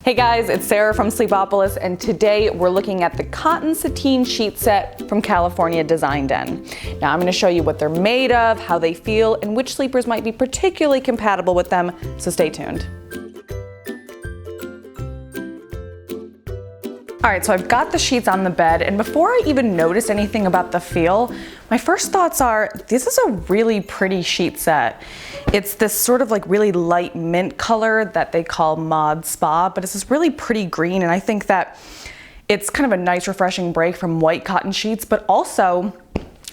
Hey guys, it's Sarah from Sleepopolis, and today we're looking at the Cotton Sateen Sheet Set from California Design Den. Now I'm going to show you what they're made of, how they feel, and which sleepers might be particularly compatible with them, so stay tuned. Alright, so I've got the sheets on the bed, and before I even notice anything about the feel, my first thoughts are, this is a really pretty sheet set. It's this sort of like really light mint color that they call Mod Spa, but it's this really pretty green, and I think that it's kind of a nice refreshing break from white cotton sheets, but also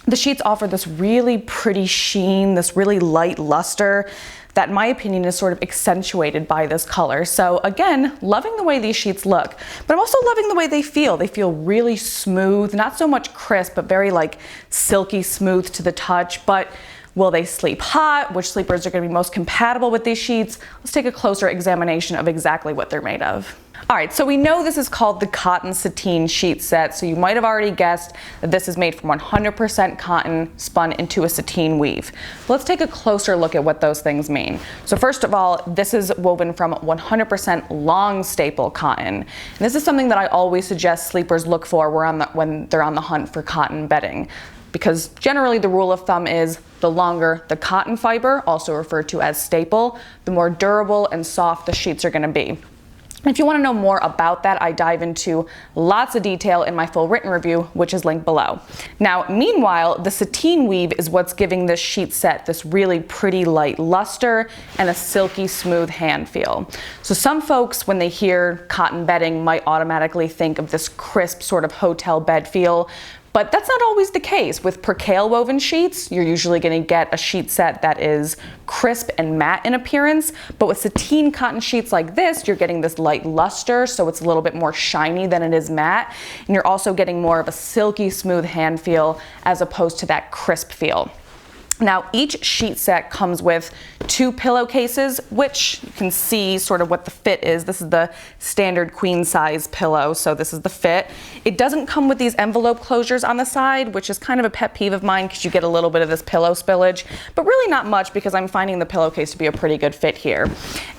the sheets offer this really pretty sheen, this really light luster that in my opinion is sort of accentuated by this color. So again, loving the way these sheets look, but I'm also loving the way they feel. They feel really smooth, not so much crisp, but very like silky smooth to the touch. But will they sleep hot? Which sleepers are gonna be most compatible with these sheets? Let's take a closer examination of exactly what they're made of. All right, so we know this is called the Cotton Sateen Sheet Set, so you might have already guessed that this is made from 100% cotton spun into a sateen weave. Let's take a closer look at what those things mean. So first of all, this is woven from 100% long staple cotton. And this is something that I always suggest sleepers look for when they're on the hunt for cotton bedding, because generally the rule of thumb is the longer the cotton fiber, also referred to as staple, the more durable and soft the sheets are going to be. If you want to know more about that, I dive into lots of detail in my full written review, which is linked below. Now, meanwhile, the sateen weave is what's giving this sheet set this really pretty light luster and a silky smooth hand feel. So some folks, when they hear cotton bedding, might automatically think of this crisp sort of hotel bed feel. But that's not always the case. With percale woven sheets, you're usually going to get a sheet set that is crisp and matte in appearance. But with sateen cotton sheets like this, you're getting this light luster, so it's a little bit more shiny than it is matte. And you're also getting more of a silky smooth hand feel as opposed to that crisp feel. Now, each sheet set comes with 2 pillowcases, which you can see sort of what the fit is. This is the standard queen size pillow, so this is the fit. It doesn't come with these envelope closures on the side, which is kind of a pet peeve of mine because you get a little bit of this pillow spillage, but really not much because I'm finding the pillowcase to be a pretty good fit here.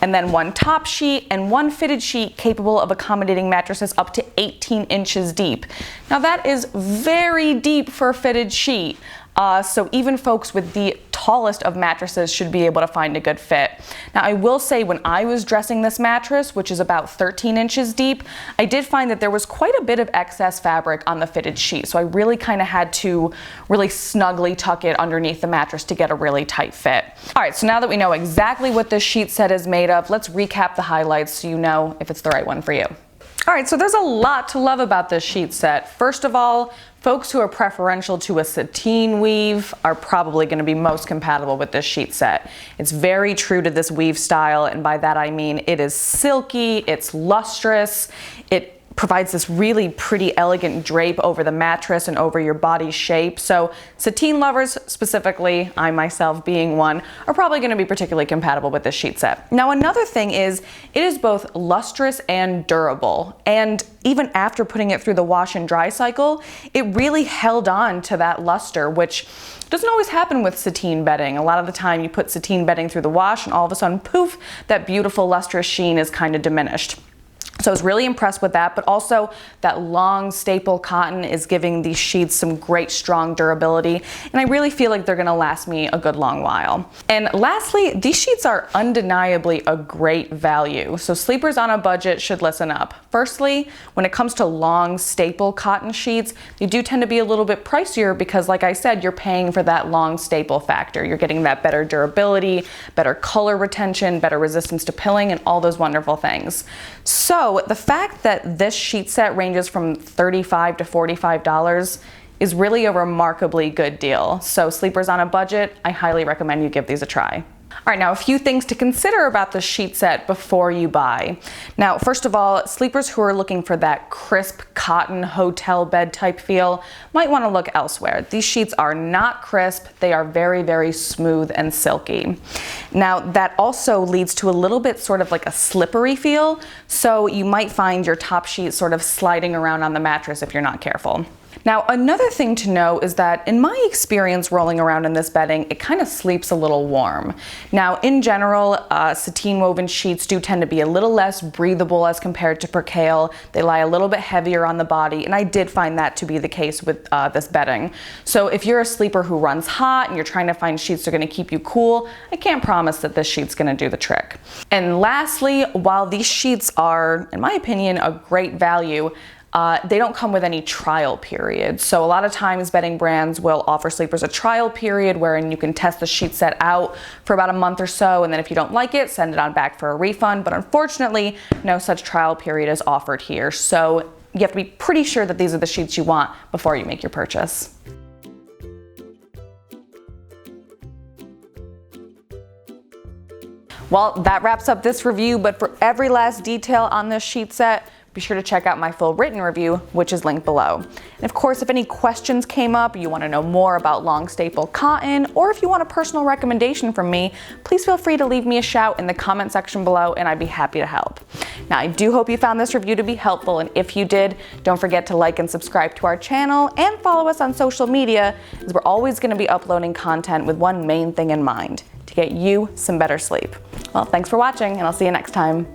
And then 1 top sheet and 1 fitted sheet capable of accommodating mattresses up to 18 inches deep. Now that is very deep for a fitted sheet. So even folks with the tallest of mattresses should be able to find a good fit. Now I will say when I was dressing this mattress, which is about 13 inches deep, I did find that there was quite a bit of excess fabric on the fitted sheet. So I really kind of had to really snugly tuck it underneath the mattress to get a really tight fit. All right, so now that we know exactly what this sheet set is made of, let's recap the highlights so you know if it's the right one for you. All right, so there's a lot to love about this sheet set. First of all, folks who are preferential to a sateen weave are probably going to be most compatible with this sheet set. It's very true to this weave style, and by that I mean it is silky, it's lustrous, it provides this really pretty elegant drape over the mattress and over your body shape. So sateen lovers, specifically I myself being one, are probably going to be particularly compatible with this sheet set. Now another thing is it is both lustrous and durable, and even after putting it through the wash and dry cycle, it really held on to that luster, which doesn't always happen with sateen bedding. A lot of the time you put sateen bedding through the wash and all of a sudden, poof, that beautiful lustrous sheen is kind of diminished. So I was really impressed with that, but also that long staple cotton is giving these sheets some great strong durability, and I really feel like they're gonna last me a good long while. And lastly, these sheets are undeniably a great value, so sleepers on a budget should listen up. Firstly, when it comes to long staple cotton sheets, they do tend to be a little bit pricier because, like I said, you're paying for that long staple factor. You're getting that better durability, better color retention, better resistance to pilling, and all those wonderful things. So the fact that this sheet set ranges from $35 to $45 is really a remarkably good deal. So sleepers on a budget, I highly recommend you give these a try. All right, now a few things to consider about the sheet set before you buy. Now, first of all, sleepers who are looking for that crisp cotton hotel bed type feel might want to look elsewhere. These sheets are not crisp, they are very, very smooth and silky. Now, that also leads to a little bit sort of like a slippery feel, so you might find your top sheet sort of sliding around on the mattress if you're not careful. Now, another thing to know is that in my experience rolling around in this bedding, it kind of sleeps a little warm. Now, in general, sateen woven sheets do tend to be a little less breathable as compared to percale. They lie a little bit heavier on the body, and I did find that to be the case with this bedding. So if you're a sleeper who runs hot and you're trying to find sheets that are going to keep you cool, I can't promise that this sheet's going to do the trick. And lastly, while these sheets are, in my opinion, a great value, they don't come with any trial period. So a lot of times bedding brands will offer sleepers a trial period wherein you can test the sheet set out for about a month or so, and then if you don't like it, send it on back for a refund. But unfortunately, no such trial period is offered here. So you have to be pretty sure that these are the sheets you want before you make your purchase. Well, that wraps up this review, but for every last detail on this sheet set, be sure to check out my full written review, which is linked below. And of course, if any questions came up, you want to know more about long staple cotton, or if you want a personal recommendation from me, please feel free to leave me a shout in the comment section below and I'd be happy to help. Now, I do hope you found this review to be helpful, and if you did, don't forget to like and subscribe to our channel and follow us on social media, as we're always going to be uploading content with one main thing in mind: to get you some better sleep. Well, thanks for watching, and I'll see you next time.